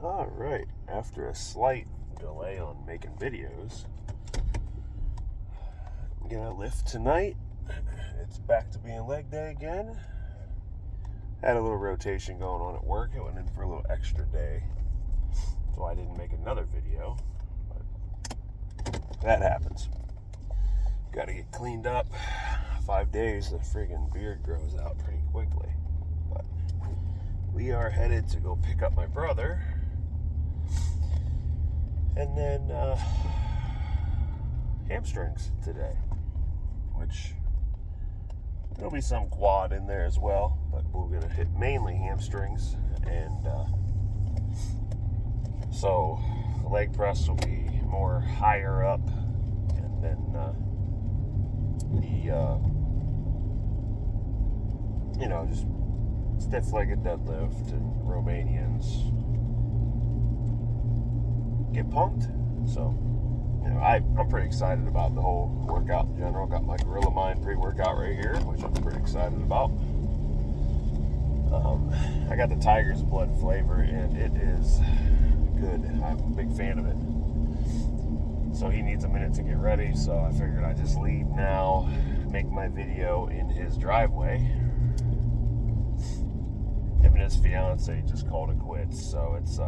All right, after a slight delay on making videos, I'm gonna lift tonight. It's back to being leg day again. Had a little rotation going on at work. It went in for a little extra day, so I didn't make another video, but that happens. Gotta get cleaned up. 5 days, the friggin' beard grows out pretty quickly. But we are headed to go pick up my brother. And then hamstrings today, which there'll be some quad in there as well, but we're gonna hit mainly hamstrings. And so the leg press will be more higher up, and then just stiff-legged deadlift and Romanians get pumped. So, I'm pretty excited about the whole workout in general. Got my Gorilla Mind pre-workout right here, which I'm pretty excited about. I got the Tiger's Blood flavor, and it is good. I'm a big fan of it. So he needs a minute to get ready, so I figured I'd just leave now, make my video in his driveway. Him and his fiance just called it quits, so it's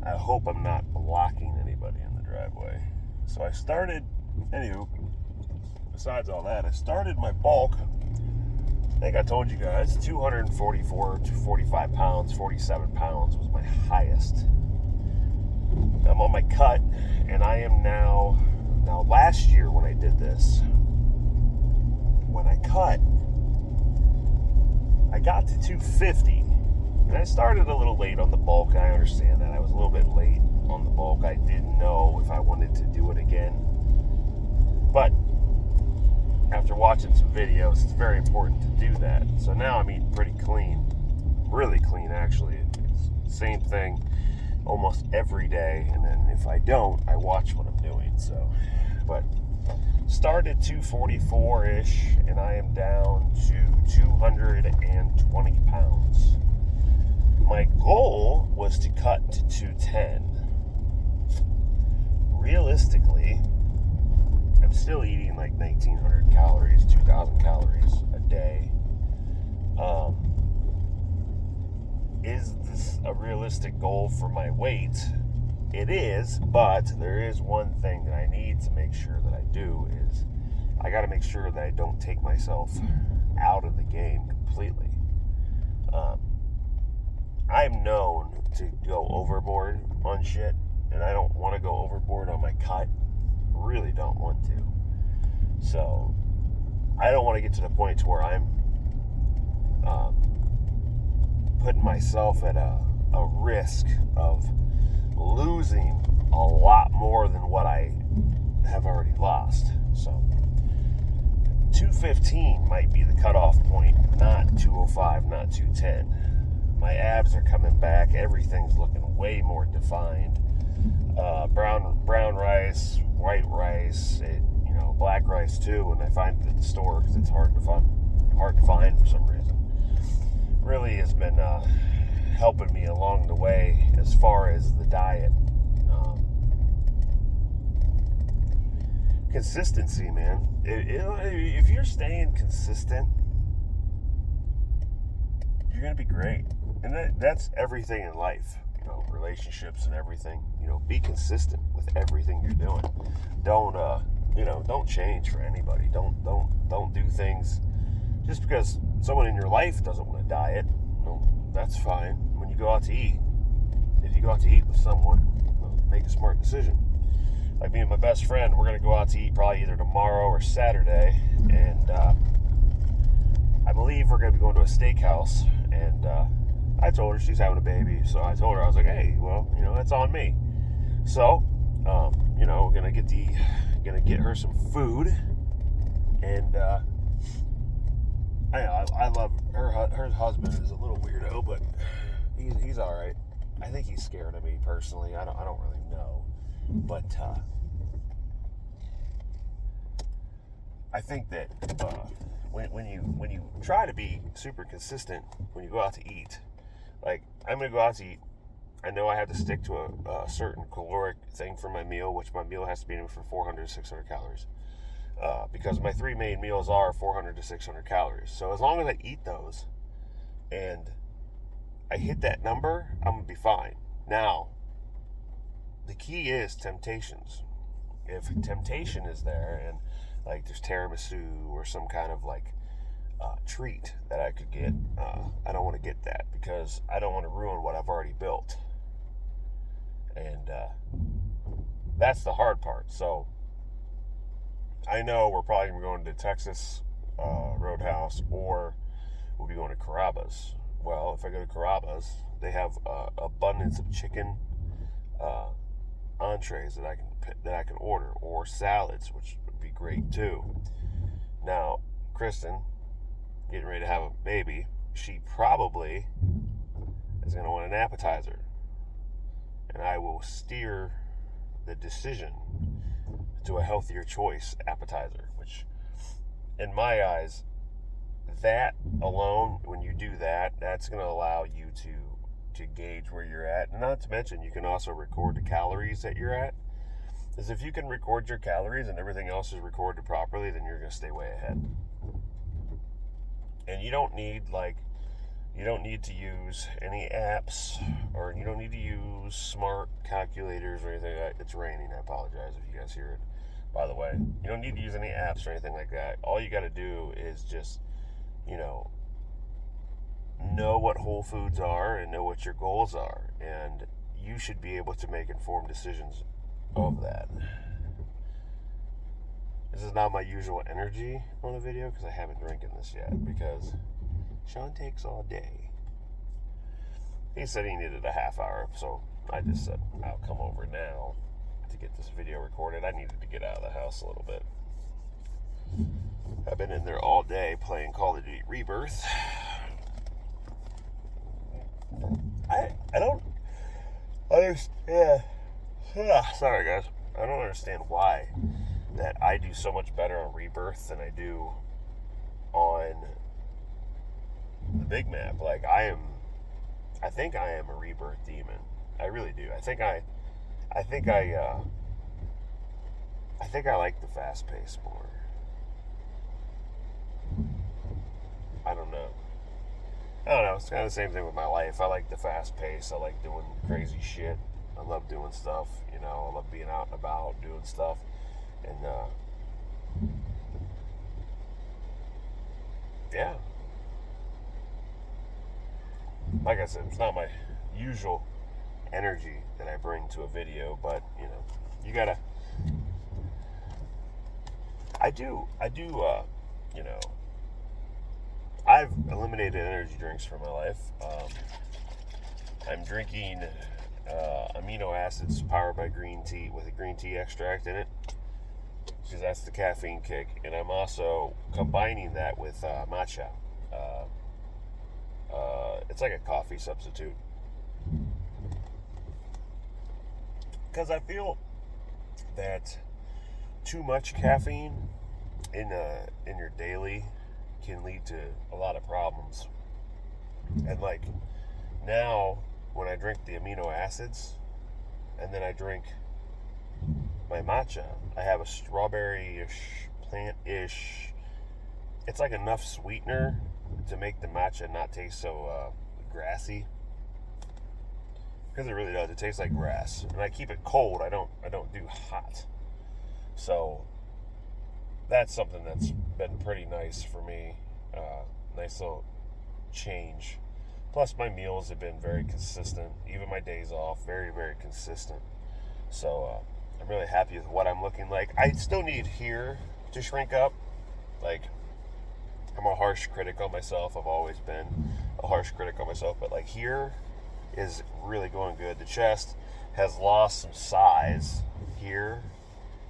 I hope I'm not blocking anybody in the driveway. So I started, besides all that, I started my bulk. I think I told you guys, 244 to 45 pounds, 47 pounds was my highest. I'm on my cut, and I am now last year when I did this, when I cut, I got to 250. And I started a little late on the bulk. I understand that. I was a little bit late on the bulk. I didn't know if I wanted to do it again. But after watching some videos, it's very important to do that. So now I'm eating pretty clean. Really clean, actually. It's the same thing almost every day. And then if I don't, I watch what I'm doing. So, but started 244-ish, and I am down to 220 pounds. My goal was to cut to 210. Realistically, I'm still eating like 1,900 calories, 2,000 calories a day. Is this a realistic goal for my weight? It is, but there is one thing that I need to make sure that I do is I got to make sure that I don't take myself out of the game completely. I'm known to go overboard on shit, and I don't want to go overboard on my cut. Really don't want to. So I don't want to get to the point to where I'm putting myself at a risk of losing a lot more than what I have already lost. So 215 might be the cutoff point, not 205, not 210. My abs are coming back. Everything's looking way more defined. Brown rice, white rice, black rice too. And I find it at the store because it's hard to find for some reason. Really has been helping me along the way as far as the diet. Consistency, man. If you're staying consistent, you're gonna be great. And that's everything in life, relationships and everything. Be consistent with everything you're doing. Don't change for anybody. Don't do things just because someone in your life doesn't want to diet. That's fine. When you go out to eat, if you go out to eat with someone, make a smart decision. Like me and my best friend, we're gonna go out to eat probably either tomorrow or Saturday, and I believe we're gonna be going to a steakhouse. And I told her she's having a baby, so I told her, I was like, hey, well, that's on me. So, we're gonna get her some food, and I love her. Her husband is a little weirdo, but he's all right. I think he's scared of me personally. I don't really know, but I think that when you try to be super consistent when you go out to eat, like, I'm going to go out to eat. I know I have to stick to a certain caloric thing for my meal, which my meal has to be in for 400 to 600 calories. Because my 3 main meals are 400 to 600 calories. So as long as I eat those and I hit that number, I'm going to be fine. Now, the key is temptations. If temptation is there and like there's tiramisu or some kind of like treat that I could get, I don't want to get that because I don't want to ruin what I've already built. And that's the hard part. So I know we're probably going to be going to Texas Roadhouse, or we'll be going to Carrabba's. Well, if I go to Carrabba's, they have abundance of chicken entrees that I can order, or salads, which would be great too. Now, Kristen, getting ready to have a baby, she probably is going to want an appetizer, and I will steer the decision to a healthier choice appetizer, which in my eyes, that alone, when you do that, that's going to allow you to gauge where you're at. And not to mention, you can also record the calories that you're at. Because if you can record your calories and everything else is recorded properly, then you're going to stay way ahead. And you don't need to use any apps, or you don't need to use smart calculators or anything like that. It's raining. I apologize if you guys hear it. By the way, you don't need to use any apps or anything like that. All you got to do is just, know what whole foods are and know what your goals are. And you should be able to make informed decisions of that. This is not my usual energy on the video because I haven't drinking this yet, because Sean takes all day. He said he needed a half hour, so I just said I'll come over now to get this video recorded. I needed to get out of the house a little bit. I've been in there all day playing Call of Duty Rebirth. I don't understand. Sorry, guys. I don't understand why that I do so much better on Rebirth than I do on the big map. Like, I think I am a Rebirth demon. I really do. I think I like the fast pace more. I don't know. It's kind of the same thing with my life. I like the fast pace. I like doing crazy shit. I love doing stuff. I love being out and about doing stuff. And yeah. Like I said, it's not my usual energy that I bring to a video, but you gotta. I do. I've eliminated energy drinks from my life. I'm drinking amino acids powered by green tea with a green tea extract in it, because that's the caffeine kick. And I'm also combining that with matcha. It's like a coffee substitute. Because I feel that too much caffeine in your daily can lead to a lot of problems. And like now, when I drink the amino acids and then I drink my matcha, I have a strawberry-ish, plant-ish. It's like enough sweetener to make the matcha not taste so grassy. Because it really does. It tastes like grass. And I keep it cold. I don't do hot. So that's something that's been pretty nice for me. Nice little change. Plus, my meals have been very consistent. Even my days off, very, very consistent. So I'm really happy with what I'm looking like. I still need here to shrink up. Like, I'm a harsh critic on myself. I've always been a harsh critic on myself. But like, here is really going good. The chest has lost some size here,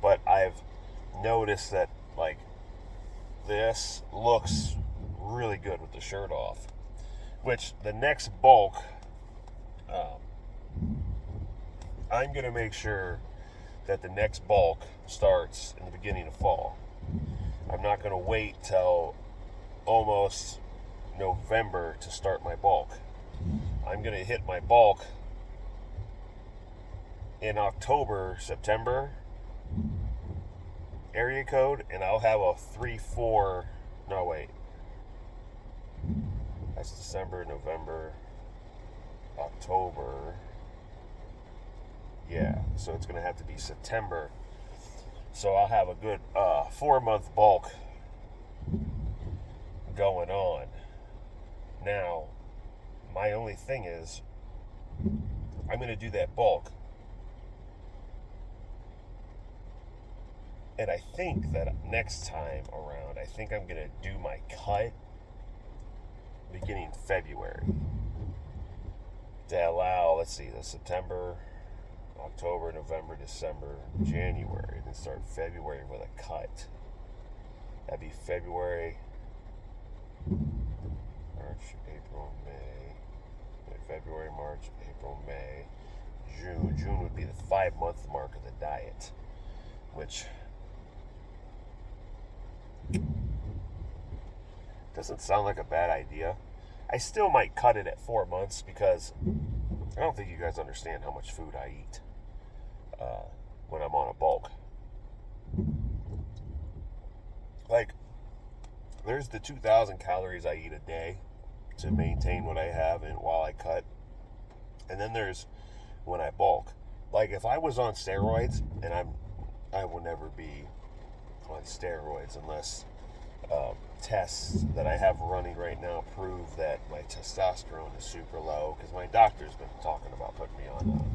but I've noticed that like this looks really good with the shirt off. Which the next bulk, I'm going to make sure that the next bulk starts in the beginning of fall. I'm not going to wait till almost November to start my bulk. I'm going to hit my bulk in October, September area code, and I'll have a 3-4. No, wait. That's December, November, October. Yeah, so it's going to have to be September. So I'll have a good 4-month bulk going on. Now, my only thing is, I'm going to do that bulk. And I think that next time around, I think I'm going to do my cut beginning February. To allow, let's see, the September, October, November, December, January, and then start February with a cut. That'd be February, March, April, May. February, March, April, May, June. June would be the 5-month mark of the diet, which doesn't sound like a bad idea. I still might cut it at 4 months because I don't think you guys understand how much food I eat when I'm on a bulk. Like, there's the 2,000 calories I eat a day to maintain what I have and while I cut. And then there's when I bulk. Like, if I was on steroids, and I will never be on steroids unless tests that I have running right now prove that my testosterone is super low, because my doctor's been talking about putting me on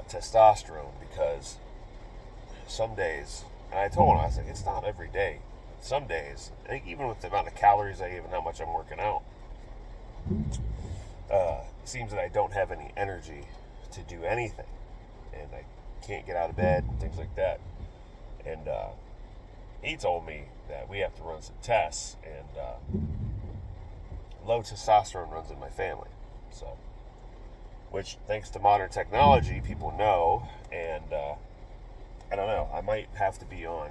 testosterone, because some days, and I told him, I was like, it's not every day. Some days, I think even with the amount of calories I eat and how much I'm working out, it seems that I don't have any energy to do anything, and I can't get out of bed and things like that. And he told me that we have to run some tests, and low testosterone runs in my family. So, which, thanks to modern technology, people know, and I don't know, I might have to be on,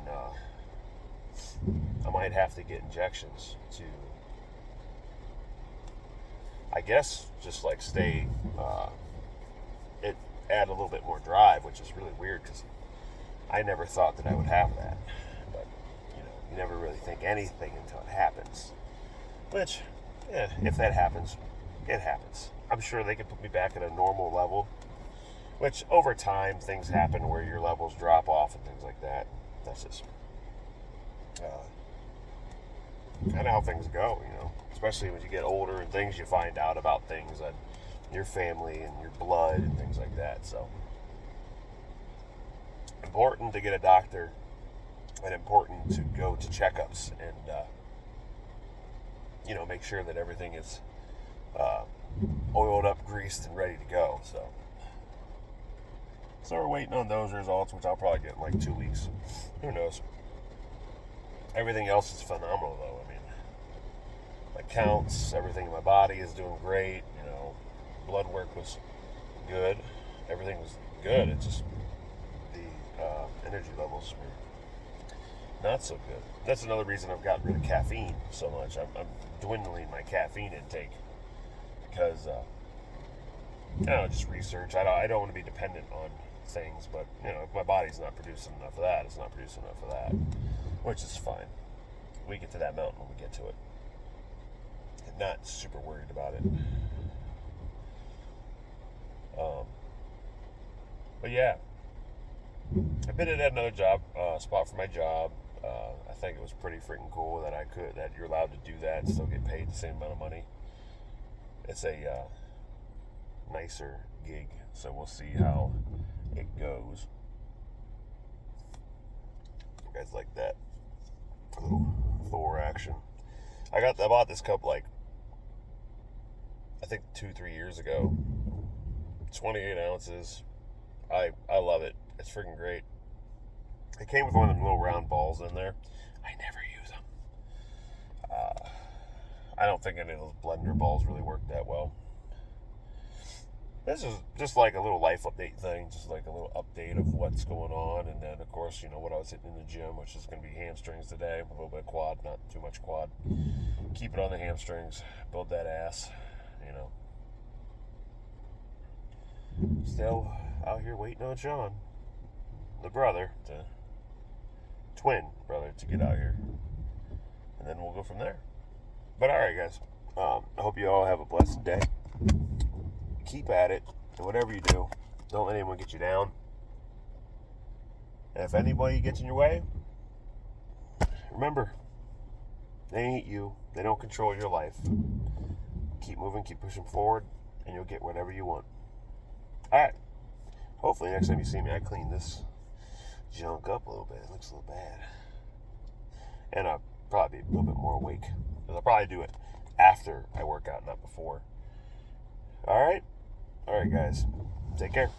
I might have to get injections to, I guess, just like stay, add a little bit more drive, which is really weird because I never thought that I would have that. But, you never really think anything until it happens. Which, if that happens, it happens. I'm sure they could put me back at a normal level, which over time things happen where your levels drop off and things like that. That's just kind of how things go, especially when you get older and things, you find out about things and your family and your blood and things like that. So important to get a doctor, and important to go to checkups and make sure that everything is oiled up, greased, and ready to go. So we're waiting on those results, which I'll probably get in like 2 weeks. Who knows? Everything else is phenomenal, though. I mean, my counts, everything in my body is doing great. Blood work was good. Everything was good. It's just the energy levels were not so good. That's another reason I've gotten rid of caffeine so much. I'm dwindling my caffeine intake because, just research. I don't want to be dependent on things, but, if my body's not producing enough of that, it's not producing enough of that, which is fine. We get to that mountain when we get to it. I'm not super worried about it. But yeah, I've been at another job, spot for my job. I think it was pretty freaking cool that you're allowed to do that and still get paid the same amount of money. It's a nicer gig, so we'll see how it goes. You guys like that? A little Thor action. I bought this cup I think 2-3 years ago. 28 ounces. I love it. It's freaking great. It came with one of them little round balls in there. I never use them. I don't think any of those blender balls really work that well. This is just like a little life update thing, just like a little update of what's going on. And then, of course, what I was hitting in the gym, which is going to be hamstrings today, a little bit of quad, not too much quad. Keep it on the hamstrings, build that ass, still out here waiting on Sean, the brother, twin brother, to get out here. And then we'll go from there. But alright, guys. I hope you all have a blessed day. Keep at it. And whatever you do, don't let anyone get you down. And if anybody gets in your way, remember, they ain't you. They don't control your life. Keep moving, keep pushing forward, and you'll get whatever you want. Alright. Hopefully next time you see me, I clean this junk up a little bit. It looks a little bad. And I'll probably be a little bit more awake. Because I'll probably do it after I work out, not before. Alright? Alright, guys. Take care.